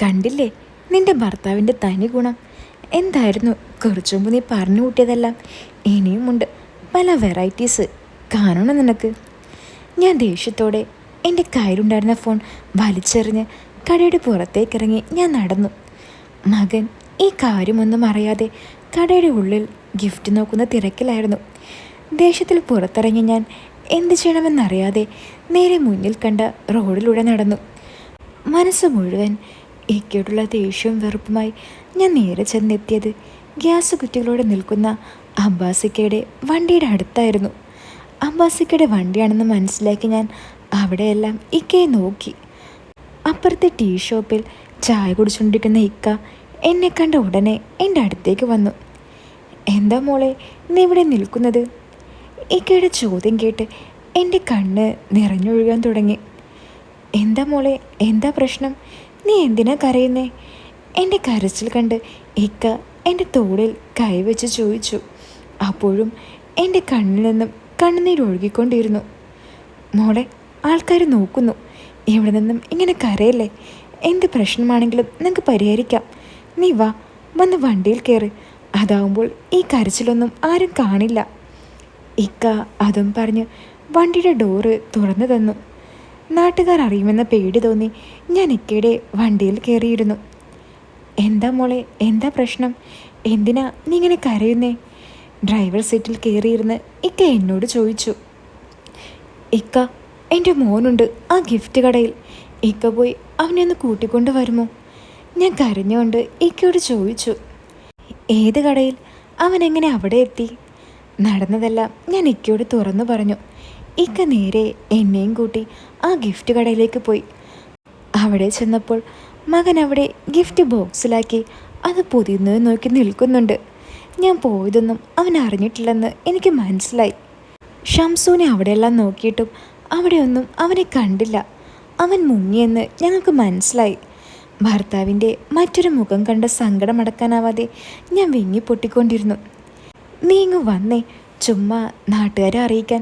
കണ്ടില്ലേ നിന്റെ ഭർത്താവിൻ്റെ തനി ഗുണം. എന്തായിരുന്നു കുറച്ചു മുമ്പ് നീ പറഞ്ഞു കൂട്ടിയതെല്ലാം? ഇനിയുമുണ്ട് പല വെറൈറ്റീസ്. കാണണം നിനക്ക്. ഞാൻ ദേഷ്യത്തോടെ എൻ്റെ കയ്യിലുണ്ടായിരുന്ന ഫോൺ വലിച്ചെറിഞ്ഞ് കടയുടെ പുറത്തേക്കിറങ്ങി ഞാൻ നടന്നു. മകൻ ഈ കാര്യമൊന്നും അറിയാതെ കടയുടെ ഉള്ളിൽ ഗിഫ്റ്റ് നോക്കുന്ന തിരക്കിലായിരുന്നു. ദേഷ്യത്തിൽ പുറത്തിറങ്ങി ഞാൻ എന്ത് ചെയ്യണമെന്നറിയാതെ നേരെ മുന്നിൽ കണ്ട റോഡിലൂടെ നടന്നു. മനസ്സ് മുഴുവൻ ഇക്കയോടുള്ള ദേഷ്യവും വെറുപ്പുമായി ഞാൻ നേരെ ചെന്നെത്തിയത് ഗ്യാസ് കുറ്റികളോടെ നിൽക്കുന്ന അബ്ബാസിക്കയുടെ വണ്ടിയുടെ അടുത്തായിരുന്നു. അബ്ബാസിക്കയുടെ വണ്ടിയാണെന്ന് മനസ്സിലാക്കി ഞാൻ അവിടെയെല്ലാം ഇക്കയെ നോക്കി. അപ്പുറത്തെ ടീ ഷോപ്പിൽ ചായ കുടിച്ചുകൊണ്ടിരിക്കുന്ന ഇക്ക എന്നെ കണ്ട ഉടനെ എൻ്റെ അടുത്തേക്ക് വന്നു. എന്താ മോളെ നീ ഇവിടെ നിൽക്കുന്നത്? ഇക്കയുടെ ചോദ്യം കേട്ട് എൻ്റെ കണ്ണ് നിറഞ്ഞൊഴുകാൻ തുടങ്ങി. എന്താ മോളെ, എന്താ പ്രശ്നം? നീ എന്തിനാ കരയുന്നേ? എൻ്റെ കരച്ചിൽ കണ്ട് ഇക്ക എൻ്റെ തോളിൽ കൈവച്ച് ചോദിച്ചു. അപ്പോഴും എൻ്റെ കണ്ണിൽ നിന്നും കണ്ണുനീരൊഴുകിക്കൊണ്ടിരുന്നു. മോളെ, ആൾക്കാർ നോക്കുന്നു. ഇവിടെ നിന്നും ഇങ്ങനെ കരയല്ലേ. എന്ത് പ്രശ്നമാണെങ്കിലും നമുക്ക് പരിഹരിക്കാം. നീ വാ, വന്ന് വണ്ടിയിൽ കയറ്. അതാവുമ്പോൾ ഈ കരച്ചിലൊന്നും ആരും കാണില്ല. ഇക്ക അതും പറഞ്ഞ് വണ്ടിയുടെ ഡോറ് തുറന്നു തന്നു. നാട്ടുകാർ അറിയുമെന്ന പേടി തോന്നി ഞാൻ ഇക്കയുടെ വണ്ടിയിൽ കയറിയിരുന്നു. എന്താ മോളെ, എന്താ പ്രശ്നം? എന്തിനാ നീ ഇങ്ങനെ കരയുന്നേ? ഡ്രൈവർ സീറ്റിൽ കയറിയിരുന്ന് ഇക്ക എന്നോട് ചോദിച്ചു. ഇക്ക, എൻ്റെ മോനുണ്ട് ആ ഗിഫ്റ്റ് കടയിൽ. ഇക്ക പോയി അവനെ ഒന്ന് കൂട്ടിക്കൊണ്ട് വരുമോ? ഞാൻ കരഞ്ഞുകൊണ്ട് ഇക്കയോട് ചോദിച്ചു. ഏത് കടയിൽ? അവൻ എങ്ങനെ അവിടെ എത്തി? നടന്നതെല്ലാം ഞാൻ ഇക്കയോട് തുറന്നു പറഞ്ഞു. ഇക്ക നേരെ എന്നെയും കൂട്ടി ആ ഗിഫ്റ്റ് കടയിലേക്ക് പോയി. അവിടെ ചെന്നപ്പോൾ മകൻ അവിടെ ഗിഫ്റ്റ് ബോക്സിലാക്കി അത് പൊതിയുന്നത് നോക്കി നിൽക്കുന്നുണ്ട്. ഞാൻ പോയതൊന്നും അവൻ അറിഞ്ഞിട്ടില്ലെന്ന് എനിക്ക് മനസ്സിലായി. ഷംസൂനെ അവിടെയെല്ലാം നോക്കിയിട്ടും അവിടെയൊന്നും അവനെ കണ്ടില്ല. അവൻ മുങ്ങിയെന്ന് ഞങ്ങൾക്ക് മനസ്സിലായി. ഭർത്താവിൻ്റെ മറ്റൊരു മുഖം കണ്ട സങ്കടമടക്കാനാവാതെ ഞാൻ വിങ്ങിപ്പൊട്ടിക്കൊണ്ടിരുന്നു. നീ ഇങ്ങ് വന്നേ, ചുമ്മാ നാട്ടുകാരെ അറിയിക്കാൻ.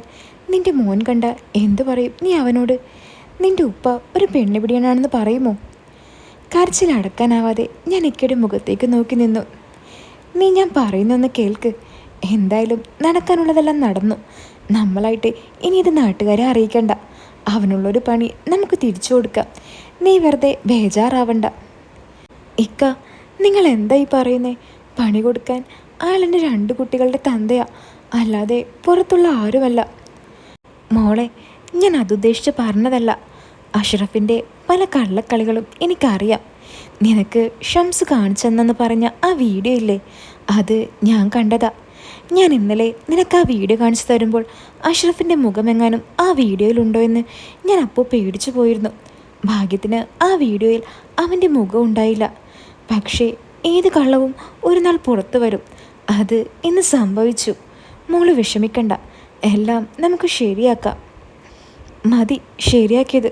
നിന്റെ മോൻ കണ്ട എന്തു പറയും നീ അവനോട്? നിന്റെ ഉപ്പ ഒരു പെണ്ണുപിടിയനാണെന്ന് പറയുമോ? കരച്ചിലടക്കാനാവാതെ ഞാൻ ഇക്കയുടെ മുഖത്തേക്ക് നോക്കി നിന്നു. നീ ഞാൻ പറയുന്നൊന്ന് കേൾക്ക്. എന്തായാലും നടക്കാനുള്ളതെല്ലാം നടന്നു. നമ്മളായിട്ട് ഇനി ഇത് നാട്ടുകാരെ അറിയിക്കണ്ട. അവനുള്ളൊരു പണി നമുക്ക് തിരിച്ചു കൊടുക്കാം. നീ വെറുതെ ബേജാറാവണ്ട. ഇക്ക, നിങ്ങൾ എന്തായി പറയുന്നേ? പണി കൊടുക്കാൻ അയാളെൻ്റെ 2 കുട്ടികളുടെ തന്തയാ, അല്ലാതെ പുറത്തുള്ള ആരുമല്ല. മോളെ, ഞാൻ അതുദ്ദേശിച്ച് പറഞ്ഞതല്ല. അഷ്റഫിൻ്റെ പല കള്ളക്കളികളും എനിക്കറിയാം. നിനക്ക് ഷംസ് കാണിച്ചെന്നു പറഞ്ഞ ആ വീഡിയോ ഇല്ലേ, അത് ഞാൻ കണ്ടതാ. ഞാൻ ഇന്നലെ നിനക്ക് ആ വീഡിയോ കാണിച്ചു തരുമ്പോൾ അഷ്റഫിൻ്റെ മുഖമെങ്ങാനും ആ വീഡിയോയിലുണ്ടോ എന്ന് ഞാൻ അപ്പോൾ പേടിച്ചു പോയിരുന്നു. ഭാഗ്യത്തിന് ആ വീഡിയോയിൽ അവൻ്റെ മുഖം ഉണ്ടായില്ല. പക്ഷേ ഏത് കള്ളവും ഒരു നാൾ പുറത്തു വരും. അത് ഇന്ന് സംഭവിച്ചു. മോള് വിഷമിക്കണ്ട, എല്ലാം നമുക്ക് ശരിയാക്കാം. മതി ശരിയാക്കിയത്.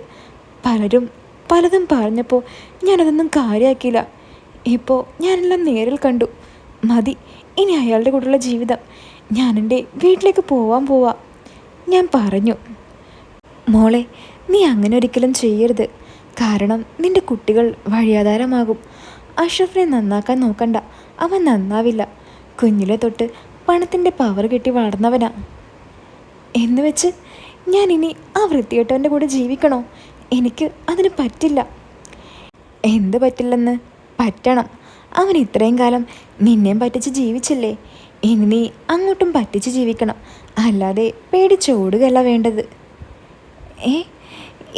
പലരും പലതും പറഞ്ഞപ്പോൾ ഞാനതൊന്നും കാര്യമാക്കിയില്ല. ഇപ്പോൾ ഞാനെല്ലാം നേരിൽ കണ്ടു. മതി, ഇനി അയാളുടെ കൂടെയുള്ള ജീവിതം. ഞാൻ എൻ്റെ വീട്ടിലേക്ക് പോവാ. ഞാൻ പറഞ്ഞു. മോളെ, നീ അങ്ങനെ ഒരിക്കലും ചെയ്യരുത്. കാരണം നിൻ്റെ കുട്ടികൾ വഴിയാധാരമാകും. അഷ്റഫിനെ നന്നാക്കാൻ നോക്കണ്ട, അവൻ നന്നാവില്ല. കുഞ്ഞിലെ തൊട്ട് പണത്തിൻ്റെ പവർ കിട്ടി വളർന്നവനാ. എന്ന് വെച്ച് ഞാൻ ഇനി ആ വൃത്തികെട്ടവൻ്റെ കൂടെ ജീവിക്കണോ? എനിക്ക് അതിന് പറ്റില്ല. എന്ത് പറ്റില്ലെന്ന്? പറ്റണം. അവൻ ഇത്രയും കാലം നിന്നെയും പറ്റിച്ച് ജീവിച്ചില്ലേ, ഇനി നീ അങ്ങോട്ടും പറ്റിച്ച് ജീവിക്കണം. അല്ലാതെ പേടിച്ചോടുകയല്ല വേണ്ടത്.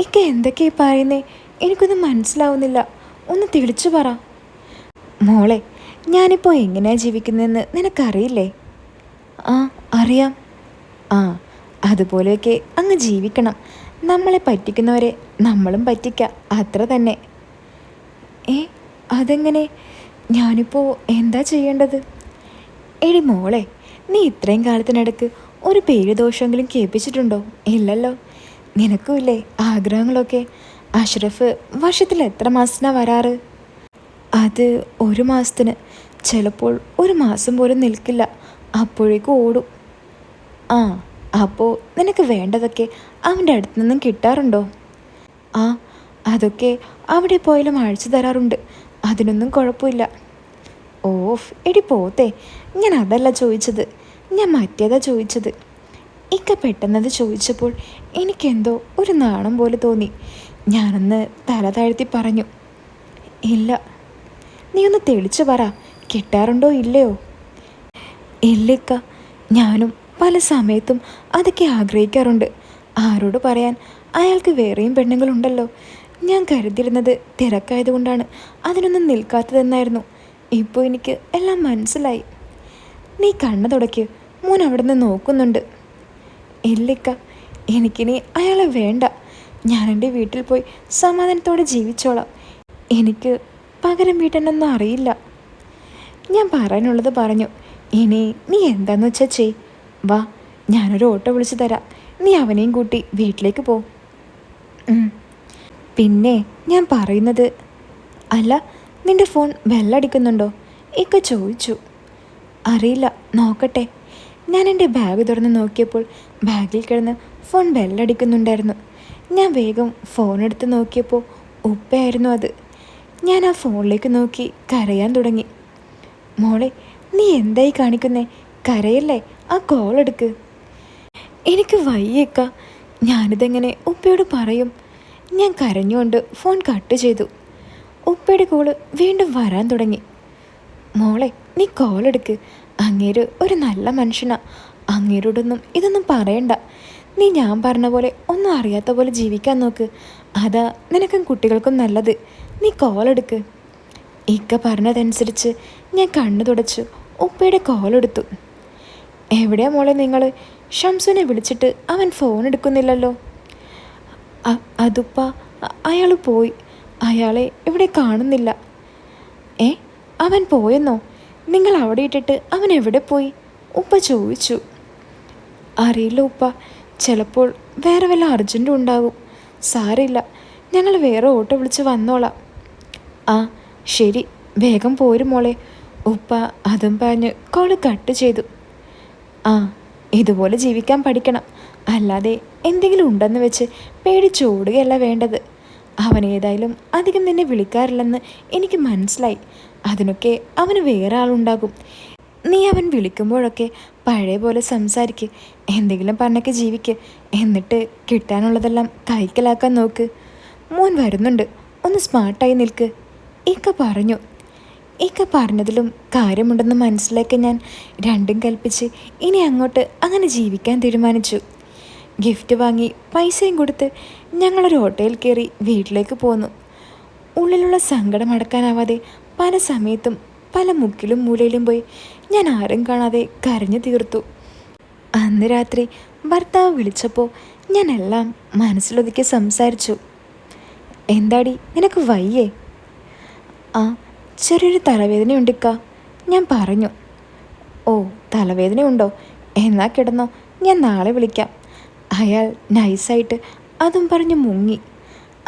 ഇക്ക എന്തൊക്കെയാ പറയുന്നേ? എനിക്കൊന്നും മനസ്സിലാവുന്നില്ല. ഒന്ന് തെളിച്ചു പറ. മോളെ, ഞാനിപ്പോൾ എങ്ങനെയാണ് ജീവിക്കുന്നതെന്ന് നിനക്കറിയില്ലേ? ആ, അറിയാം. ആ, അതുപോലെയൊക്കെ അങ്ങ് ജീവിക്കണം. നമ്മളെ പറ്റിക്കുന്നവരെ നമ്മളും പറ്റിക്കാം, അത്ര തന്നെ. അതെങ്ങനെ? ഞാനിപ്പോൾ എന്താ ചെയ്യേണ്ടത്? എടി മോളെ, നീ ഇത്രയും കാലത്തിനിടയ്ക്ക് ഒരു പേര് ദോഷമെങ്കിലും കേൾപ്പിച്ചിട്ടുണ്ടോ? ഇല്ലല്ലോ. നിനക്കുമില്ലേ ആഗ്രഹങ്ങളൊക്കെ? അഷ്റഫ് വർഷത്തിൽ എത്ര മാസത്തിനാണ് വരാറ്? അത് 1 മാസത്തിന്. ചിലപ്പോൾ 1 മാസം പോലും നിൽക്കില്ല, അപ്പോഴേക്കും ഓടും. ആ, അപ്പോൾ നിനക്ക് വേണ്ടതൊക്കെ അവൻ്റെ അടുത്ത് നിന്നും കിട്ടാറുണ്ടോ? ആ, അതൊക്കെ അവിടെ പോയാലും അഴിച്ചു തരാറുണ്ട്, അതിനൊന്നും കുഴപ്പമില്ല. ഓഫ് എടി പോത്തെ, ഞാൻ അതല്ല ചോദിച്ചത്, ഞാൻ മറ്റേതാ ചോദിച്ചത്. ഇക്ക പെട്ടെന്നത് ചോദിച്ചപ്പോൾ എനിക്കെന്തോ ഒരു നാണം പോലെ തോന്നി. ഞാനൊന്ന് തല താഴ്ത്തി പറഞ്ഞു, ഇല്ല. നീ ഒന്ന് തെളിച്ചു പറ, കിട്ടാറുണ്ടോ ഇല്ലയോ? ഇല്ലിക്ക, ഞാനും പല സമയത്തും അതൊക്കെ ആഗ്രഹിക്കാറുണ്ട്. ആരോട് പറയാൻ, അയാൾക്ക് വേറെയും പെണ്ണുങ്ങളുണ്ടല്ലോ. ഞാൻ കരുതിയിരുന്നത് തിരക്കായതുകൊണ്ടാണ് അതിനൊന്നും നിൽക്കാത്തതെന്നായിരുന്നു. ഇപ്പോൾ എനിക്ക് എല്ലാം മനസ്സിലായി. നീ കണ്ണു തുടയ്ക്ക്, മോൻ അവിടെ നിന്ന് നോക്കുന്നുണ്ട്. ഇല്ലിക്ക, എനിക്കിനി അയാളെ വേണ്ട. ഞാൻ എൻ്റെ വീട്ടിൽ പോയി സമാധാനത്തോടെ ജീവിച്ചോളാം. എനിക്ക് പകരം വീട്ടാനൊന്നും അറിയില്ല. ഞാൻ പറയാനുള്ളത് പറഞ്ഞു. ഇനി നീ എന്താന്ന് വെച്ചാൽ ചെയ്. വാ, ഞാനൊരു ഓട്ടോ വിളിച്ചു തരാം. നീ അവനെയും കൂട്ടി വീട്ടിലേക്ക് പോ. പിന്നെ ഞാൻ പറയുന്നത്, അല്ല, നിന്റെ ഫോൺ ബെല്ലടിക്കുന്നുണ്ടോ? ഇക്ക ചോദിച്ചു. അറിയില്ല, നോക്കട്ടെ. ഞാൻ എൻ്റെ ബാഗ് തുറന്ന് നോക്കിയപ്പോൾ ബാഗിൽ കിടന്ന് ഫോൺ ബെല്ലടിക്കുന്നുണ്ടായിരുന്നു. ഞാൻ വേഗം ഫോൺ എടുത്ത് നോക്കിയപ്പോൾ ഉപ്പയായിരുന്നു അത്. ഞാൻ ആ ഫോണിലേക്ക് നോക്കി കരയാൻ തുടങ്ങി. മോളെ, നീ എന്തായി കാണിക്കുന്നേ? കരയല്ലേ, ആ കോൾ എടുക്ക്. എനിക്ക് വയ്യേക്ക, ഞാനിതെങ്ങനെ ഉപ്പയോട് പറയും? ഞാൻ കരഞ്ഞുകൊണ്ട് ഫോൺ കട്ട് ചെയ്തു. ഉപ്പയുടെ കോള് വീണ്ടും വരാൻ തുടങ്ങി. മോളെ, നീ കോൾ എടുക്ക്. അങ്ങേര് ഒരു നല്ല മനുഷ്യനാ. അങ്ങേരോടൊന്നും ഇതൊന്നും പറയണ്ട. നീ ഞാൻ പറഞ്ഞ പോലെ ഒന്നും അറിയാത്ത പോലെ ജീവിക്കാൻ നോക്ക്. അതാ നിനക്കും കുട്ടികൾക്കും നല്ലത്. നീ കോൾ എടുക്ക്. ഇക്ക പറഞ്ഞതനുസരിച്ച് ഞാൻ കണ്ണു തുടച്ചു ഉപ്പയുടെ കോൾ എടുത്തു. എവിടെയാ മോളെ നിങ്ങൾ? ഷംസുനെ വിളിച്ചിട്ട് അവൻ ഫോൺ എടുക്കുന്നില്ലല്ലോ. അതുപ്പ, അയാൾ പോയി. അയാളെ ഇവിടെ കാണുന്നില്ല. അവൻ പോയെന്നോ? നിങ്ങൾ അവിടെ ഇട്ടിട്ട് അവൻ എവിടെ പോയി? ഉപ്പ ചോദിച്ചു. അറിയില്ല ഉപ്പ, ചിലപ്പോൾ വേറെ വല്ല അർജൻറ്റും ഉണ്ടാകും. സാരമില്ല, ഞങ്ങൾ വേറെ ഓട്ടോ വിളിച്ച് വന്നോളാം. ആ ശരി, വേഗം പോരും മോളെ. ഉപ്പ അതും പറഞ്ഞ് കോള് കട്ട് ചെയ്തു. ആ, ഇതുപോലെ ജീവിക്കാൻ പഠിക്കണം. അല്ലാതെ എന്തെങ്കിലും ഉണ്ടെന്ന് വെച്ച് പേടിച്ചോടുകയല്ല വേണ്ടത്. അവൻ ഏതായാലും അധികം നിന്നെ വിളിക്കാറില്ലെന്ന് എനിക്ക് മനസ്സിലായി. അതിനൊക്കെ അവന് വേറെ ആളുണ്ടാകും. നീ അവൻ വിളിക്കുമ്പോഴൊക്കെ പഴയ പോലെ സംസാരിക്ക്, എന്തെങ്കിലും പറഞ്ഞൊക്കെ ജീവിക്ക്. എന്നിട്ട് കിട്ടാനുള്ളതെല്ലാം കൈക്കലാക്കാൻ നോക്ക്. മോൻ വരുന്നുണ്ട്, ഒന്ന് സ്മാർട്ടായി നിൽക്ക്, ഇക്ക പറഞ്ഞു. ഇക്ക പറഞ്ഞതിലും കാര്യമുണ്ടെന്ന് മനസ്സിലാക്കി ഞാൻ രണ്ടും കൽപ്പിച്ച് ഇനി അങ്ങോട്ട് അങ്ങനെ ജീവിക്കാൻ തീരുമാനിച്ചു. ഗിഫ്റ്റ് വാങ്ങി പൈസയും കൊടുത്ത് ഞങ്ങളൊരു ഓട്ടോയിൽ കയറി വീട്ടിലേക്ക് പോന്നു. ഉള്ളിലുള്ള സങ്കടം അടക്കാനാവാതെ പല സമയത്തും പല മുക്കിലും മൂലയിലും പോയി ഞാൻ ആരും കാണാതെ കരഞ്ഞു തീർത്തു. അന്ന് രാത്രി ഭർത്താവ് വിളിച്ചപ്പോൾ ഞാൻ എല്ലാം മനസ്സിലൊതുക്കി സംസാരിച്ചു. എന്താടി, നിനക്ക് വയ്യേ? ആ, ചെറിയൊരു തലവേദനയുണ്ടിക്ക, ഞാൻ പറഞ്ഞു. ഓ, തലവേദനയുണ്ടോ? എന്നാ കിടന്നോ, ഞാൻ നാളെ വിളിക്കാം. അയാൾ നൈസായിട്ട് അതും പറഞ്ഞ് മുങ്ങി.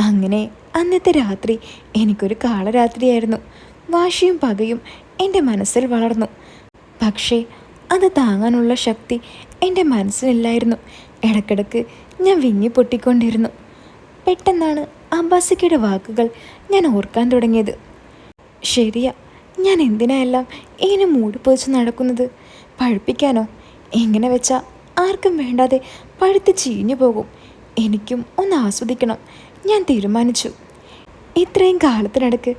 അങ്ങനെ അന്നത്തെ രാത്രി എനിക്കൊരു കാളരാത്രിയായിരുന്നു. വാശിയും പകയും എൻ്റെ മനസ്സിൽ വളർന്നു. പക്ഷേ അത് താങ്ങാനുള്ള ശക്തി എൻ്റെ മനസ്സിനില്ലായിരുന്നു. ഇടയ്ക്കിടയ്ക്ക് ഞാൻ വിങ്ങി പൊട്ടിക്കൊണ്ടിരുന്നു. പെട്ടെന്നാണ് അബ്ബാസിക്കയുടെ വാക്കുകൾ ഞാൻ ഓർക്കാൻ തുടങ്ങിയത്. ശരിയാ, ഞാൻ എന്തിനാ എല്ലാം ഇങ്ങനെ മൂടിപ്പൊതിച്ച് നടക്കുന്നത്? പഴുപ്പിക്കാനോ? എങ്ങനെ വെച്ചാൽ ആർക്കും വേണ്ടാതെ പഴുത്ത് ചീഞ്ഞു പോകും. എനിക്കും ഒന്ന് ആസ്വദിക്കണം, ഞാൻ തീരുമാനിച്ചു. ഇത്രയും കാലത്തിനടക്ക്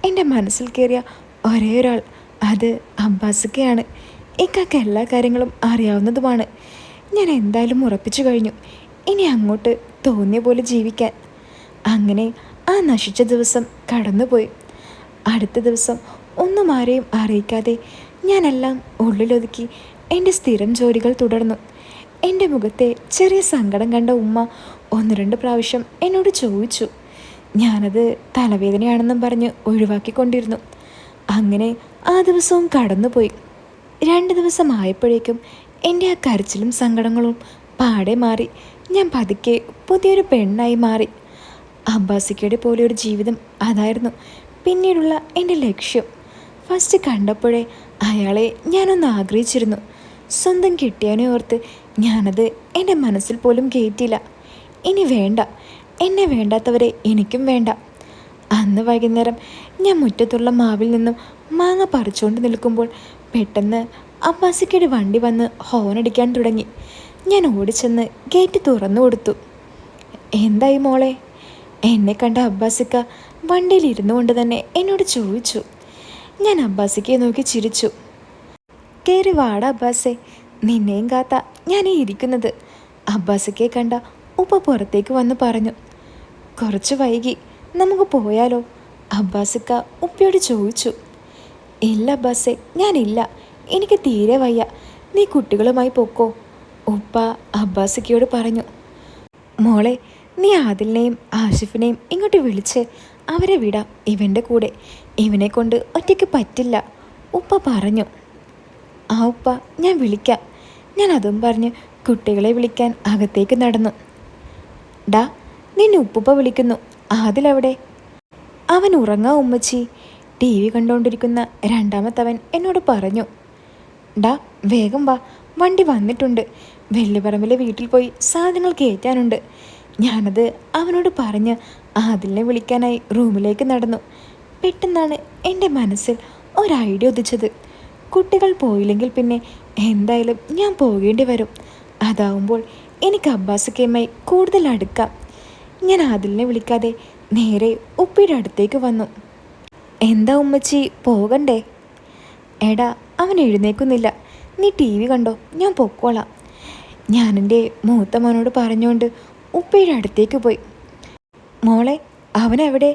എൻ്റെ മനസ്സിൽ കയറിയ ഒരേ ഒരാൾ, അത് അബ്ബാസിക്കയാണ്. ഇക്കാക്ക് എല്ലാ കാര്യങ്ങളും അറിയാവുന്നതുമാണ്. ഞാൻ എന്തായാലും ഉറപ്പിച്ചു കഴിഞ്ഞു, ഇനി അങ്ങോട്ട് തോന്നിയ പോലെ ജീവിക്കാൻ. അങ്ങനെ ആ നശിച്ച ദിവസം കടന്നുപോയി. അടുത്ത ദിവസം ഒന്നും ആരെയും അറിയിക്കാതെ ഞാനെല്ലാം ഉള്ളിലൊതുക്കി എൻ്റെ സ്ഥിരം ജോലികൾ തുടർന്നു. എൻ്റെ മുഖത്തെ ചെറിയ സങ്കടം കണ്ട ഉമ്മ 1-2 പ്രാവശ്യം എന്നോട് ചോദിച്ചു. ഞാനത് തലവേദനയാണെന്നും പറഞ്ഞ് ഒഴിവാക്കിക്കൊണ്ടിരുന്നു. അങ്ങനെ ആ ദിവസവും കടന്നുപോയി. 2 ദിവസം ആയപ്പോഴേക്കും എൻ്റെ ആ കരച്ചിലും സങ്കടങ്ങളും പാടെ മാറി. ഞാൻ പതുക്കെ പുതിയൊരു പെണ്ണായി മാറി. അബ്ബാസിക്കയുടെ പോലെ ഒരു ജീവിതം അതായിരുന്നു പിന്നീടുള്ള എൻ്റെ ലക്ഷ്യം. ഫസ്റ്റ് കണ്ടപ്പോഴേ അയാളെ ഞാനൊന്ന് ആഗ്രഹിച്ചിരുന്നു. സ്വന്തം കിട്ടിയവനെ ഓർത്ത് ഞാനത് എൻ്റെ മനസ്സിൽ പോലും കയറ്റിയില്ല. ഇനി വേണ്ട, എന്നെ വേണ്ടാത്തവരെ എനിക്കും വേണ്ട. അന്ന് വൈകുന്നേരം ഞാൻ മുറ്റത്തുള്ള മാവിൽ നിന്നും മാങ്ങ പറിച്ചുകൊണ്ട് നിൽക്കുമ്പോൾ പെട്ടെന്ന് അബ്ബാസിക്കയുടെ വണ്ടി വന്ന് ഹോണടിക്കാൻ തുടങ്ങി. ഞാൻ ഓടിച്ചെന്ന് ഗേറ്റ് തുറന്നു കൊടുത്തു. എന്തായി മോളെ? എന്നെ കണ്ട അബ്ബാസിക്ക വണ്ടിയിൽ ഇരുന്നു കൊണ്ട് തന്നെ എന്നോട് ചോദിച്ചു. ഞാൻ അബ്ബാസിക്കയെ നോക്കി ചിരിച്ചു. കയറി വാടാ അബ്ബാസെ, നിന്നെയും കാത്ത ഞാനീ ഇരിക്കുന്നത്. അബ്ബാസിക്കയെ കണ്ട ഉപ്പ പുറത്തേക്ക് വന്ന് പറഞ്ഞു. കുറച്ച് വൈകി, നമുക്ക് പോയാലോ? അബ്ബാസിക്ക ഉപ്പയോട് ചോദിച്ചു. ഇല്ല അബ്ബാസെ, ഞാനില്ല, എനിക്ക് തീരെ വയ്യ, നീ കുട്ടികളുമായി പൊക്കോ, ഉപ്പ അബ്ബാസിക്കയോട് പറഞ്ഞു. മോളെ, നീ ആദിലിനെയും ആഷിഫിനെയും ഇങ്ങോട്ട് വിളിച്ച് അവരെ വിടാം ഇവൻ്റെ കൂടെ. ഇവനെ കൊണ്ട് ഒറ്റയ്ക്ക് പറ്റില്ല, ഉപ്പ പറഞ്ഞു. ആ ഉപ്പ, ഞാൻ വിളിക്കാം. ഞാൻ അതും പറഞ്ഞ് കുട്ടികളെ വിളിക്കാൻ അകത്തേക്ക് നടന്നു. ഡാ, നിന്നെ ഉപ്പുപ്പ വിളിക്കുന്നു, ആദിലവിടെ? അവൻ ഉറങ്ങാ ഉമ്മച്ചി, ടി വി കണ്ടുകൊണ്ടിരിക്കുന്ന രണ്ടാമത്തവൻ എന്നോട് പറഞ്ഞു. ഡാ, വേഗം വാ, വണ്ടി വന്നിട്ടുണ്ട്. വെള്ളിപ്പറമ്പിലെ വീട്ടിൽ പോയി സാധനങ്ങൾ കയറ്റാനുണ്ട്. ഞാനത് അവനോട് പറഞ്ഞ് ആദിലിനെ വിളിക്കാനായി റൂമിലേക്ക് നടന്നു. പെട്ടെന്നാണ് എൻ്റെ മനസ്സിൽ ഒരു ഐഡിയ ഉദിച്ചത്. കുട്ടികൾ പോയില്ലെങ്കിൽ പിന്നെ എന്തായാലും ഞാൻ പോകേണ്ടി വരും. അതാവുമ്പോൾ എനിക്ക് അബ്ബാസിക്കയുമായി കൂടുതൽ അടുക്കാം. ഞാൻ ആദിലിനെ വിളിക്കാതെ നേരെ ഉപ്പിയുടെ അടുത്തേക്ക് വന്നു. എന്താ ഉമ്മച്ചി, പോകണ്ടേ? എടാ, അവൻ എഴുന്നേക്കുന്നില്ല, നീ ടി വി കണ്ടോ, ഞാൻ പൊക്കോളാം. ഞാനെൻ്റെ മൂത്ത മോനോട് പറഞ്ഞുകൊണ്ട് ഉപ്പയുടെ അടുത്തേക്ക് പോയി. മോളെ, അവനെവിടെ?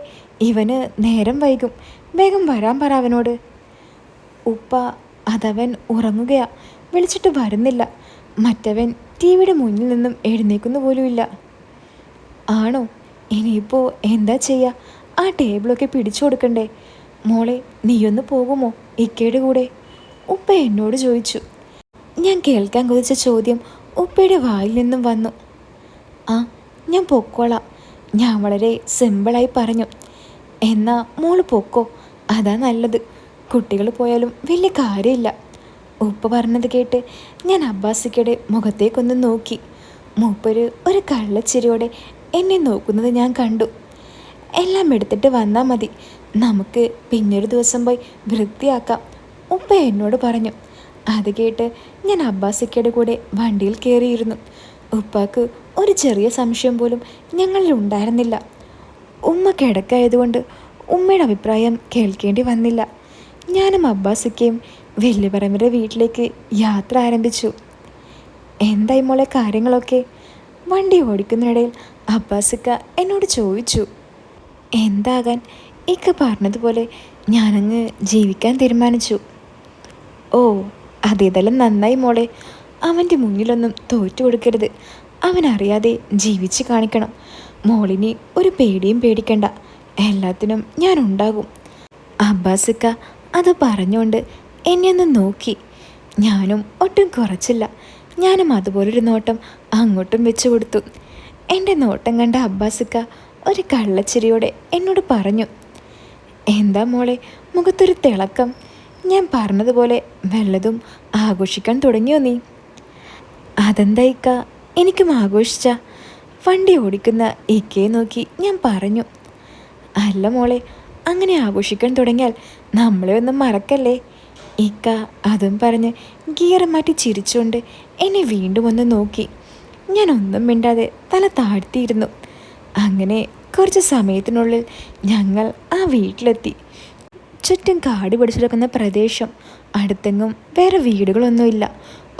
ഇവന് നേരം വൈകും, വേഗം വരാൻ പറ അവനോട്. ഉപ്പ, അതവൻ ഉറങ്ങുകയാ, വിളിച്ചിട്ട് വരുന്നില്ല. മറ്റവൻ ടി വിയുടെ മുന്നിൽ നിന്നും എഴുന്നേക്കുന്നു പോലുമില്ല. ആണോ? ഇനിയിപ്പോൾ എന്താ ചെയ്യുക? ആ ടേബിളൊക്കെ പിടിച്ചു കൊടുക്കണ്ടേ? മോളെ, നീയൊന്ന് പോകുമോ ഇക്കയുടെ കൂടെ? ഉപ്പ എന്നോട് ചോദിച്ചു. ഞാൻ കേൾക്കാൻ കൊതിച്ച ചോദ്യം ഉപ്പയുടെ വായിൽ നിന്നും വന്നു. ആ, ഞാൻ പൊക്കോളാം, ഞാൻ വളരെ സിമ്പിളായി പറഞ്ഞു. എന്നാ മോള് പൊക്കോ, അതാ നല്ലത്. കുട്ടികൾ പോയാലും വലിയ കാര്യമില്ല. ഉപ്പ പറഞ്ഞത് കേട്ട് ഞാൻ അബ്ബാസിക്കയുടെ മുഖത്തേക്കൊന്ന് നോക്കി. മൂപ്പര് ഒരു കള്ളച്ചിരിയോടെ എന്നെ നോക്കുന്നത് ഞാൻ കണ്ടു. എല്ലാം എടുത്തിട്ട് വന്നാൽ മതി, നമുക്ക് പിന്നൊരു ദിവസം പോയി വൃത്തിയാക്കാം, ഉപ്പ എന്നോട് പറഞ്ഞു. അത് കേട്ട് ഞാൻ അബ്ബാസിക്കയുടെ കൂടെ വണ്ടിയിൽ കയറിയിരുന്നു. ഉപ്പാക്ക് ഒരു ചെറിയ സംശയം പോലും ഞങ്ങളിൽ ഉണ്ടായിരുന്നില്ല. ഉമ്മ കിടക്കായതുകൊണ്ട് ഉമ്മയുടെ അഭിപ്രായം കേൾക്കേണ്ടി വന്നില്ല. ഞാനും അബ്ബാസിക്കയും വെള്ളിപ്പറമ്പിലെ വീട്ടിലേക്ക് യാത്ര ആരംഭിച്ചു. എന്തായി മോളെ കാര്യങ്ങളൊക്കെ? വണ്ടി ഓടിക്കുന്നതിനിടയിൽ അബ്ബാസിക്ക എന്നോട് ചോദിച്ചു. എന്താകാൻ, ഇക്ക പറഞ്ഞതുപോലെ ഞാനങ്ങ് ജീവിക്കാൻ തീരുമാനിച്ചു. ഓ, അതേതെല്ലാം നന്നായി മോളെ. അവൻ്റെ മുന്നിലൊന്നും തോറ്റു കൊടുക്കരുത്, അവനറിയാതെ ജീവിച്ച് കാണിക്കണം. മോളിനി ഒരു പേടിയും പേടിക്കണ്ട, എല്ലാത്തിനും ഞാനുണ്ടാകും. അബ്ബാസിക്ക അത് പറഞ്ഞുകൊണ്ട് എന്നെ ഒന്ന് നോക്കി. ഞാനും ഒട്ടും കുറച്ചില്ല. ഞാനും അതുപോലൊരു നോട്ടം അങ്ങോട്ടും വെച്ചു കൊടുത്തു. എൻ്റെ നോട്ടം കണ്ട അബ്ബാസിക്ക ഒരു കള്ളച്ചിരിയോടെ എന്നോട് പറഞ്ഞു. എന്താ മോളെ, മുഖത്തൊരു തിളക്കം? ഞാൻ പറഞ്ഞതുപോലെ വല്ലതും ആഘോഷിക്കാൻ തുടങ്ങിയോ നീ? അതെന്താ ഇക്ക, എനിക്കും ആഘോഷിച്ച? വണ്ടി ഓടിക്കുന്ന ഇക്കയെ നോക്കി ഞാൻ പറഞ്ഞു. അല്ല മോളെ, അങ്ങനെ ആഘോഷിക്കാൻ തുടങ്ങിയാൽ നമ്മളെ ഒന്നും മറക്കല്ലേ. ഇക്ക അതും പറഞ്ഞ് ഗിയർ മാറ്റി ചിരിച്ചുകൊണ്ട് എന്നെ വീണ്ടും ഒന്ന് നോക്കി. ഞാൻ ഒന്നും മിണ്ടാതെ തല താഴ്ത്തിയിരുന്നു. അങ്ങനെ കുറച്ച് സമയത്തിനുള്ളിൽ ഞങ്ങൾ ആ വീട്ടിലെത്തി. ചുറ്റും കാട് പിടിച്ചെടുക്കുന്ന പ്രദേശം, അടുത്തെങ്ങും വേറെ വീടുകളൊന്നുമില്ല.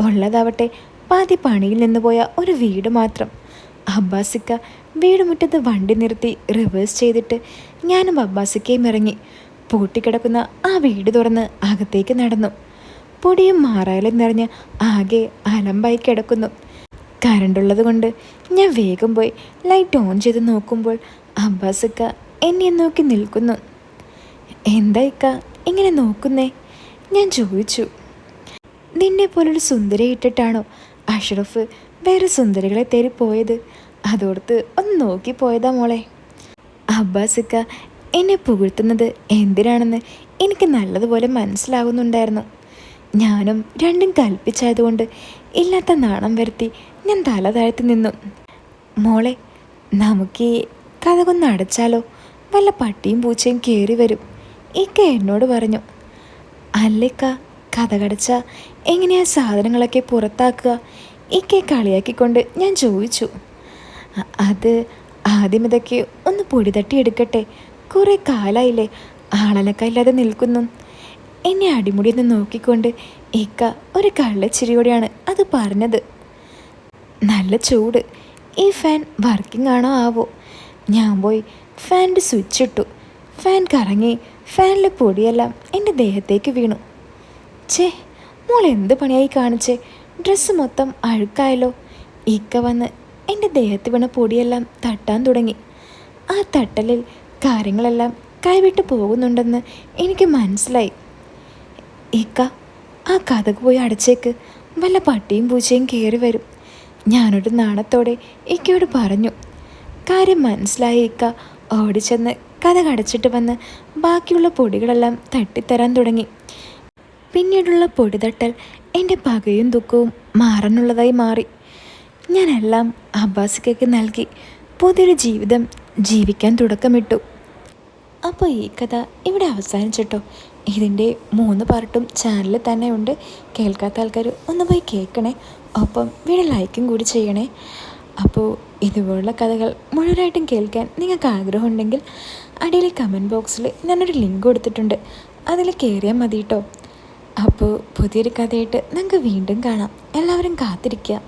ഉള്ളതാവട്ടെ പാതി പണിയിൽ നിന്ന് പോയ ഒരു വീട് മാത്രം. അബ്ബാസിക്ക വീടുമുറ്റത്ത് വണ്ടി നിർത്തി റിവേഴ്സ് ചെയ്തിട്ട് ഞാനും അബ്ബാസിക്കയും ഇറങ്ങി. പൂട്ടിക്കിടക്കുന്ന ആ വീട് തുറന്ന് അകത്തേക്ക് നടന്നു. പൊടിയും മാറാലും നിറഞ്ഞ് ആകെ അലമ്പായി കിടക്കുന്നു. കറണ്ടുള്ളത് കൊണ്ട് ഞാൻ വേഗം പോയി ലൈറ്റ് ഓൺ ചെയ്ത് നോക്കുമ്പോൾ അബ്ബാസിക്ക എന്നെ നോക്കി നിൽക്കുന്നു. എന്താ ഇക്ക ഇങ്ങനെ നോക്കുന്നേ? ഞാൻ ചോദിച്ചു. നിന്നെ പോലൊരു സുന്ദരി ഇട്ടിട്ടാണോ അഷ്റഫ് വേറെ സുന്ദരികളെ തേടി പോയത്? അതോർത്ത് ഒന്ന് നോക്കിപ്പോയതാ മോളെ. അബ്ബാസിക്ക എന്നെ പുകഴ്ത്തുന്നത് എന്തിനാണെന്ന് എനിക്ക് നല്ലതുപോലെ മനസ്സിലാകുന്നുണ്ടായിരുന്നു. ഞാനും രണ്ടും കൽപ്പിച്ചായതുകൊണ്ട് ഇല്ലാത്ത നാണം വരുത്തി ഞാൻ തല താഴ്ത്തി നിന്നു. മോളെ, നമുക്ക് ഈ കഥകൊന്ന് അടച്ചാലോ? വല്ല പട്ടിയും പൂച്ചയും കയറി വരും. ഇക്ക എന്നോട് പറഞ്ഞു. അല്ലിക്ക, കഥ കടച്ച എങ്ങനെയാ സാധനങ്ങളൊക്കെ പുറത്താക്കുക? ഇക്കയെ കളിയാക്കിക്കൊണ്ട് ഞാൻ ചോദിച്ചു. അത് ആദ്യം ഇതൊക്കെ ഒന്ന് പൊടി തട്ടിയെടുക്കട്ടെ. കുറേ കാലായില്ലേ ആളനക്കല്ലാതെ നിൽക്കുന്നു. എന്നെ അടിമുടിയെന്ന് നോക്കിക്കൊണ്ട് ഇക്ക ഒരു കള്ളച്ചിരിയോടെയാണ് അത് പറഞ്ഞത്. നല്ല ചൂട്. ഈ ഫാൻ വർക്കിംഗ് ആണോ ആവോ? ഞാൻ പോയി ഫാനിൻ്റെ സ്വിച്ച് ഇട്ടു. ഫാൻ കറങ്ങി ഫാനിലെ പൊടിയെല്ലാം എൻ്റെ ദേഹത്തേക്ക് വീണു. ഛേ, മോൾ എന്ത് പണിയായി കാണിച്ചേ? ഡ്രസ്സ് മൊത്തം അഴുക്കായല്ലോ. ഇക്ക വന്ന് എൻ്റെ ദേഹത്ത് വീണ പൊടിയെല്ലാം തട്ടാൻ തുടങ്ങി. ആ തട്ടലിൽ കാര്യങ്ങളെല്ലാം കൈവിട്ട് പോകുന്നുണ്ടെന്ന് എനിക്ക് മനസ്സിലായി. ഇക്ക, ആ കഥക് പോയി അടച്ചേക്ക്. വല്ല പട്ടിയും പൂച്ചയും കയറി വരും. ഞാനൊരു നാണത്തോടെ ഇക്കയോട് പറഞ്ഞു. കാര്യം മനസ്സിലായി ഇക്ക ഓടിച്ചെന്ന് കഥക് അടച്ചിട്ട് വന്ന് ബാക്കിയുള്ള പൊടികളെല്ലാം തട്ടിത്തരാൻ തുടങ്ങി. പിന്നീടുള്ള പൊടിതട്ടൽ എൻ്റെ പകയും ദുഃഖവും മാറാനുള്ളതായി മാറി. ഞാനെല്ലാം അബ്ബാസിക്കയ്ക്ക് നൽകി പുതിയൊരു ജീവിതം ജീവിക്കാൻ തുടക്കമിട്ടു. അപ്പോൾ ഈ കഥ ഇവിടെ അവസാനിച്ചിട്ടോ. ഇതിൻ്റെ 3 പാർട്ടും ചാനലിൽ തന്നെ ഉണ്ട്. കേൾക്കാത്ത ആൾക്കാർ ഒന്ന് പോയി കേൾക്കണേ. ഒപ്പം വീഡിയോ ലൈക്കും കൂടി ചെയ്യണേ. അപ്പോൾ ഇതുപോലുള്ള കഥകൾ മുഴുവനായിട്ടും കേൾക്കാൻ നിങ്ങൾക്ക് ആഗ്രഹമുണ്ടെങ്കിൽ അടിയിൽ കമൻറ്റ് ബോക്സിൽ ഞാനൊരു ലിങ്ക് കൊടുത്തിട്ടുണ്ട്. അതിൽ കയറിയാൽ മതി കേട്ടോ. അപ്പോൾ പുതിയൊരു കഥയായിട്ട് നമുക്ക് വീണ്ടും കാണാം. എല്ലാവരും കാത്തിരിക്കുക.